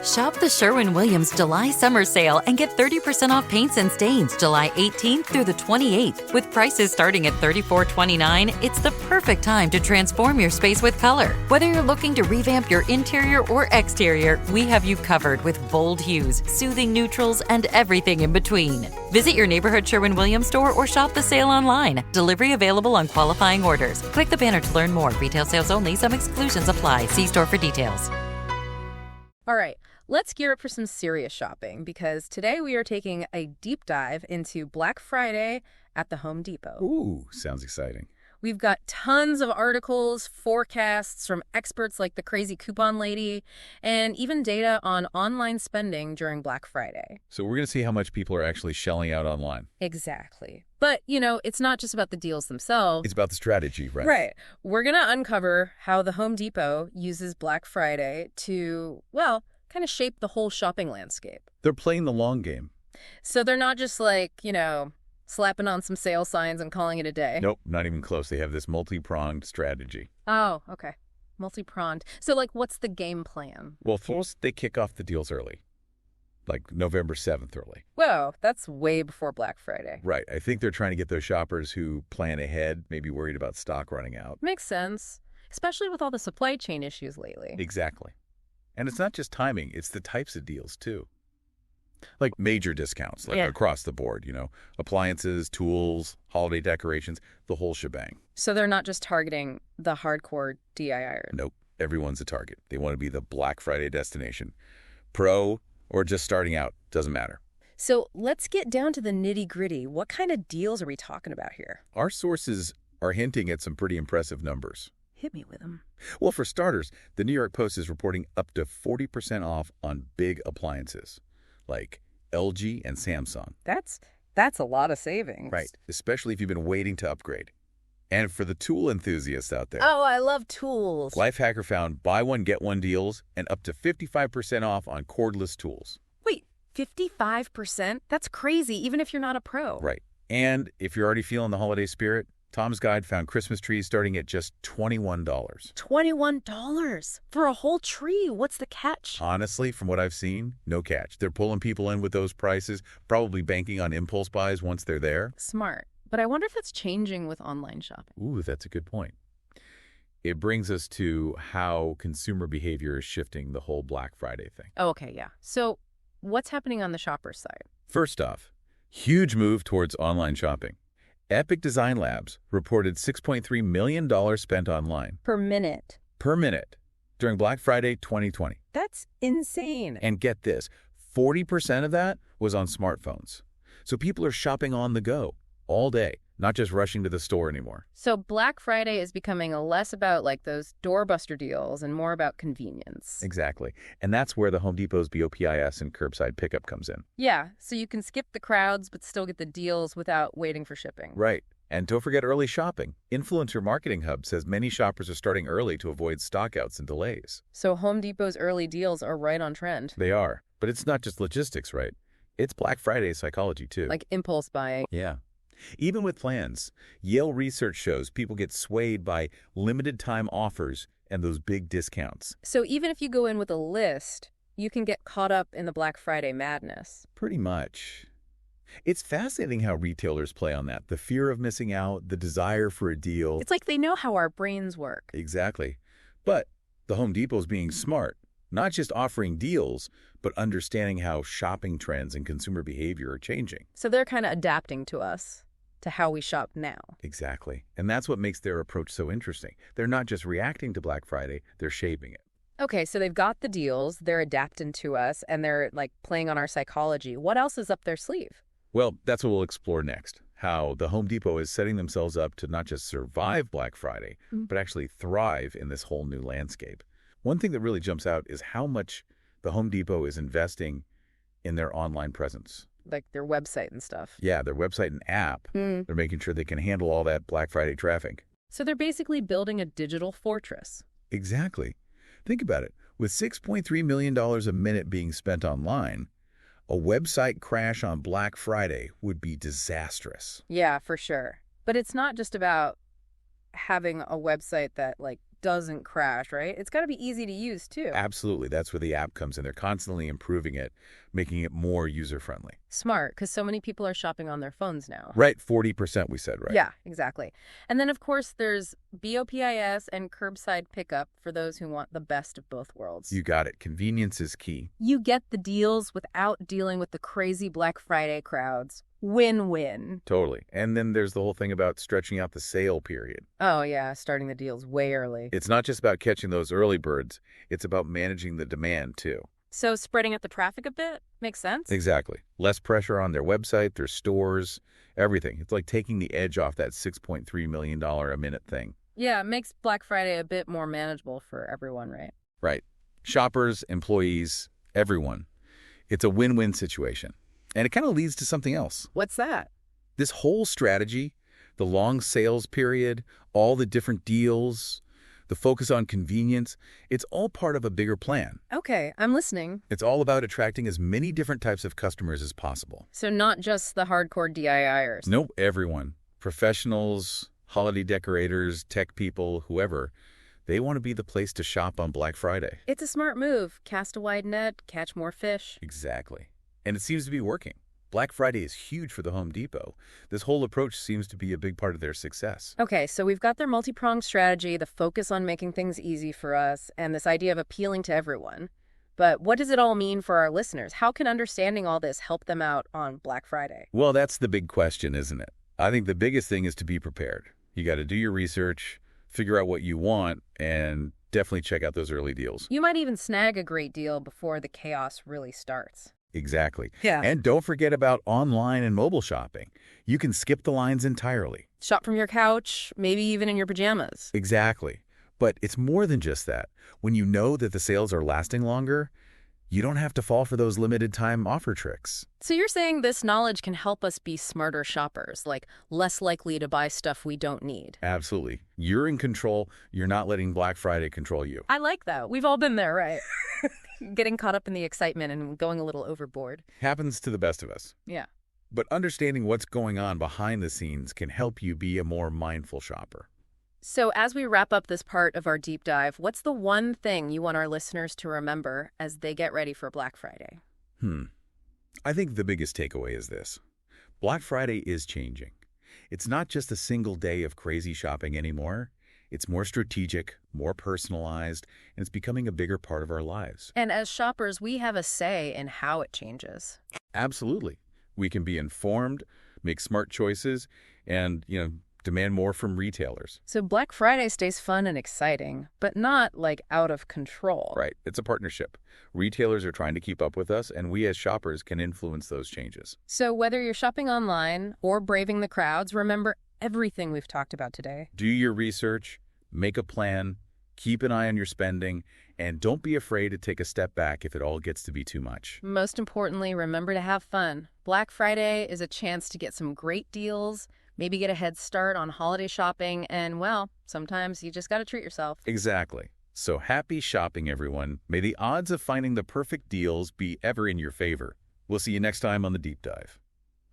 Shop the Sherwin-Williams July Summer Sale and get 30% off paints and stains July 18th through the 28th. With prices starting at $34.29, it's the perfect time to transform your space with color. Whether you're looking to revamp your interior or exterior, we have you covered with bold hues, soothing neutrals, and everything in between. Visit your neighborhood Sherwin-Williams store or shop the sale online. Delivery available on qualifying orders. Click the banner to learn more. Retail sales only. Some exclusions apply. See store for details. All right, let's gear up for some serious shopping because today we are taking a deep dive into Black Friday at the Home Depot. Ooh, sounds exciting. We've got tons of articles, forecasts from experts like the crazy coupon lady, and even data on online spending during Black Friday. So we're going to see how much people are actually shelling out online. Exactly. But, it's not just about the deals themselves. It's about the strategy, right? Right. We're going to uncover how the Home Depot uses Black Friday to, kind of shape the whole shopping landscape. They're playing the long game. So they're not just like, slapping on some sale signs and calling it a day. Nope, not even close. They have this multi-pronged strategy. Oh, okay. Multi-pronged. So, what's the game plan? Well, first, they kick off the deals early. Like November 7th early. Whoa, that's way before Black Friday. Right. I think they're trying to get those shoppers who plan ahead, maybe worried about stock running out. Makes sense. Especially with all the supply chain issues lately. Exactly. And it's not just timing, it's the types of deals, too. Like major discounts, across the board, appliances, tools, holiday decorations, the whole shebang. So they're not just targeting the hardcore DIYers. Nope. Everyone's a target. They want to be the Black Friday destination. Pro or just starting out, doesn't matter. So let's get down to the nitty-gritty. What kind of deals are we talking about here? Our sources are hinting at some pretty impressive numbers. Hit me with them. Well, for starters, the New York Post is reporting up to 40% off on big appliances like LG and Samsung. That's a lot of savings. Right, especially if you've been waiting to upgrade. And for the tool enthusiasts out there. Oh, I love tools. Lifehacker found buy one, get one deals and up to 55% off on cordless tools. Wait, 55%? That's crazy, even if you're not a pro. Right. And if you're already feeling the holiday spirit, Tom's Guide found Christmas trees starting at just $21. $21? For a whole tree? What's the catch? Honestly, from what I've seen, no catch. They're pulling people in with those prices, probably banking on impulse buys once they're there. Smart. But I wonder if that's changing with online shopping. Ooh, that's a good point. It brings us to how consumer behavior is shifting the whole Black Friday thing. Oh, okay, yeah. So what's happening on the shopper's side? First off, huge move towards online shopping. Epic Design Labs reported $6.3 million spent online. Per minute. Per minute during Black Friday 2020. That's insane. And get this, 40% of that was on smartphones. So people are shopping on the go all day, not just rushing to the store anymore. So Black Friday is becoming less about those doorbuster deals and more about convenience. Exactly. And that's where the Home Depot's BOPIS and curbside pickup comes in. Yeah, so you can skip the crowds but still get the deals without waiting for shipping. Right. And don't forget early shopping. Influencer Marketing Hub says many shoppers are starting early to avoid stockouts and delays. So Home Depot's early deals are right on trend. They are. But it's not just logistics, right? It's Black Friday psychology, too. Like impulse buying. Yeah. Even with plans, Yale research shows people get swayed by limited time offers and those big discounts. So even if you go in with a list, you can get caught up in the Black Friday madness. Pretty much. It's fascinating how retailers play on that. The fear of missing out, the desire for a deal. It's like they know how our brains work. Exactly. But the Home Depot's being smart, not just offering deals, but understanding how shopping trends and consumer behavior are changing. So they're kind of adapting to us, to how we shop now. Exactly. And that's what makes their approach so interesting. They're not just reacting to Black Friday, they're shaping it. Okay, so they've got the deals, they're adapting to us, and they're playing on our psychology. What else is up their sleeve? Well, that's what we'll explore next. How the Home Depot is setting themselves up to not just survive Black Friday, but actually thrive in this whole new landscape. One thing that really jumps out is how much the Home Depot is investing in their online presence. Like their website and stuff. Yeah, their website and app. They're making sure they can handle all that Black Friday traffic. So they're basically building a digital fortress. Exactly. Think about it. With $6.3 million a minute being spent online, a website crash on Black Friday would be disastrous. Yeah, for sure. But it's not just about having a website that doesn't crash, right? It's got to be easy to use, too. Absolutely. That's where the app comes in. They're constantly improving it, making it more user-friendly. Smart, because so many people are shopping on their phones now. Right, 40% we said, right? Yeah, exactly. And then, of course, there's BOPIS and curbside pickup for those who want the best of both worlds. You got it. Convenience is key. You get the deals without dealing with the crazy Black Friday crowds. Win-win. Totally. And then there's the whole thing about stretching out the sale period. Oh, yeah, starting the deals way early. It's not just about catching those early birds. It's about managing the demand, too. So spreading out the traffic a bit makes sense? Exactly. Less pressure on their website, their stores, everything. It's like taking the edge off that $6.3 million a minute thing. Yeah, it makes Black Friday a bit more manageable for everyone, right? Right. Shoppers, employees, everyone. It's a win-win situation. And it kind of leads to something else. What's that? This whole strategy, the long sales period, all the different deals, the focus on convenience, it's all part of a bigger plan. Okay, I'm listening. It's all about attracting as many different types of customers as possible. So not just the hardcore DIYers. Nope, everyone. Professionals, holiday decorators, tech people, whoever. They want to be the place to shop on Black Friday. It's a smart move. Cast a wide net, catch more fish. Exactly. And it seems to be working. Black Friday is huge for the Home Depot. This whole approach seems to be a big part of their success. Okay, so we've got their multi-pronged strategy, the focus on making things easy for us, and this idea of appealing to everyone. But what does it all mean for our listeners? How can understanding all this help them out on Black Friday? Well, that's the big question, isn't it? I think the biggest thing is to be prepared. You got to do your research, figure out what you want, and definitely check out those early deals. You might even snag a great deal before the chaos really starts. Exactly. Yeah. And don't forget about online and mobile shopping. You can skip the lines entirely. Shop from your couch, maybe even in your pajamas. Exactly. But it's more than just that. When you know that the sales are lasting longer, you don't have to fall for those limited time offer tricks. So you're saying this knowledge can help us be smarter shoppers, like less likely to buy stuff we don't need. Absolutely. You're in control. You're not letting Black Friday control you. I like that. We've all been there, right? Getting caught up in the excitement and going a little overboard. Happens to the best of us. Yeah. But understanding what's going on behind the scenes can help you be a more mindful shopper. So as we wrap up this part of our deep dive, what's the one thing you want our listeners to remember as they get ready for Black Friday? I think the biggest takeaway is this. Black Friday is changing. It's not just a single day of crazy shopping anymore. It's more strategic, more personalized, and it's becoming a bigger part of our lives. And as shoppers, we have a say in how it changes. Absolutely. We can be informed, make smart choices, and, demand more from retailers. So Black Friday stays fun and exciting, but not like out of control. Right. It's a partnership. Retailers are trying to keep up with us, and we as shoppers can influence those changes. So whether you're shopping online or braving the crowds, remember everything we've talked about today. Do your research, make a plan, keep an eye on your spending, and don't be afraid to take a step back if it all gets to be too much. Most importantly, remember to have fun. Black Friday is a chance to get some great deals, maybe get a head start on holiday shopping, and, well, sometimes you just got to treat yourself. Exactly. So happy shopping, everyone. May the odds of finding the perfect deals be ever in your favor. We'll see you next time on The Deep Dive.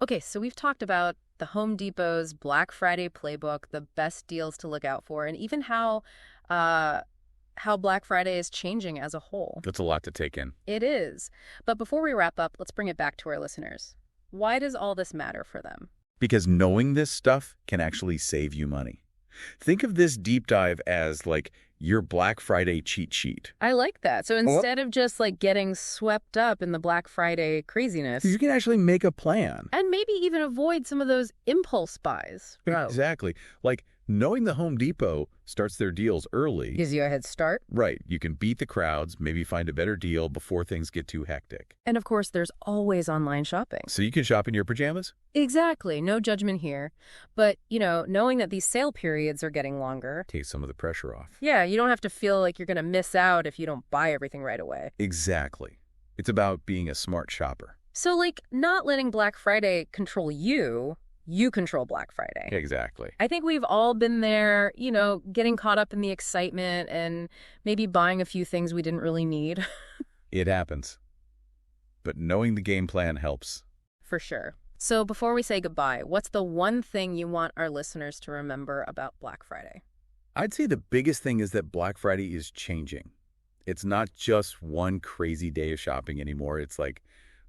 Okay, so we've talked about the Home Depot's Black Friday playbook, the best deals to look out for, and even how Black Friday is changing as a whole. That's a lot to take in. It is. But before we wrap up, let's bring it back to our listeners. Why does all this matter for them? Because knowing this stuff can actually save you money. Think of this deep dive as like your Black Friday cheat sheet. I like that. So instead of just like getting swept up in the Black Friday craziness, You can actually make a plan. and maybe even avoid some of those impulse buys. Exactly. Like knowing the Home Depot starts their deals early. Gives you a head start. Right. You can beat the crowds, maybe find a better deal before things get too hectic. And of course, there's always online shopping. So you can shop in your pajamas? Exactly. No judgment here. But, knowing that these sale periods are getting longer. Take some of the pressure off. Yeah, you don't have to feel like you're going to miss out if you don't buy everything right away. Exactly. It's about being a smart shopper. So, not letting Black Friday control you, you control Black Friday. Exactly. I think we've all been there, getting caught up in the excitement and maybe buying a few things we didn't really need. It happens. But knowing the game plan helps. For sure. So before we say goodbye, what's the one thing you want our listeners to remember about Black Friday? I'd say the biggest thing is that Black Friday is changing. It's not just one crazy day of shopping anymore. It's like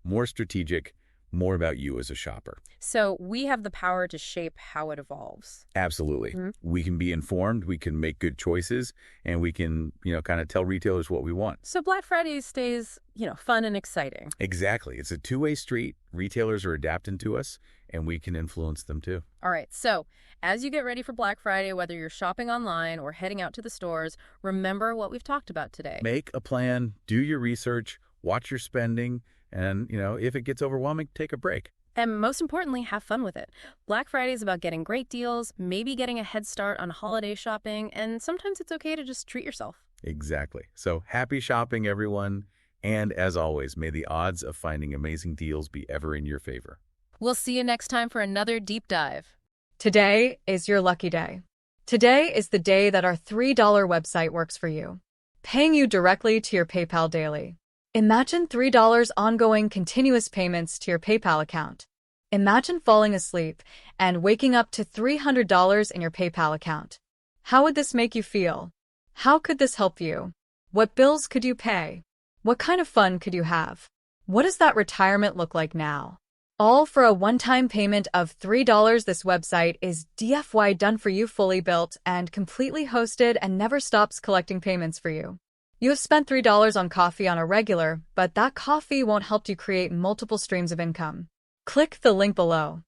more strategic, more about you as a shopper. So we have the power to shape how it evolves. Absolutely. We can be informed, we can make good choices, and we can, kind of tell retailers what we want. So Black Friday stays, fun and exciting. Exactly. It's a two-way street. Retailers are adapting to us, and we can influence them too. All right. So as you get ready for Black Friday, whether you're shopping online or heading out to the stores, remember what we've talked about today. Make a plan, do your research, watch your spending, and, if it gets overwhelming, take a break. And most importantly, have fun with it. Black Friday is about getting great deals, maybe getting a head start on holiday shopping, and sometimes it's okay to just treat yourself. Exactly. So happy shopping, everyone. And as always, may the odds of finding amazing deals be ever in your favor. We'll see you next time for another deep dive. Today is your lucky day. Today is the day that our $3 website works for you, paying you directly to your PayPal daily. Imagine $3 ongoing continuous payments to your PayPal account. Imagine falling asleep and waking up to $300 in your PayPal account. How would this make you feel? How could this help you? What bills could you pay? What kind of fun could you have? What does that retirement look like now? All for a one-time payment of $3. This website is DFY done for you, fully built and completely hosted, and never stops collecting payments for you. You have spent $3 on coffee on a regular, but that coffee won't help you create multiple streams of income. Click the link below.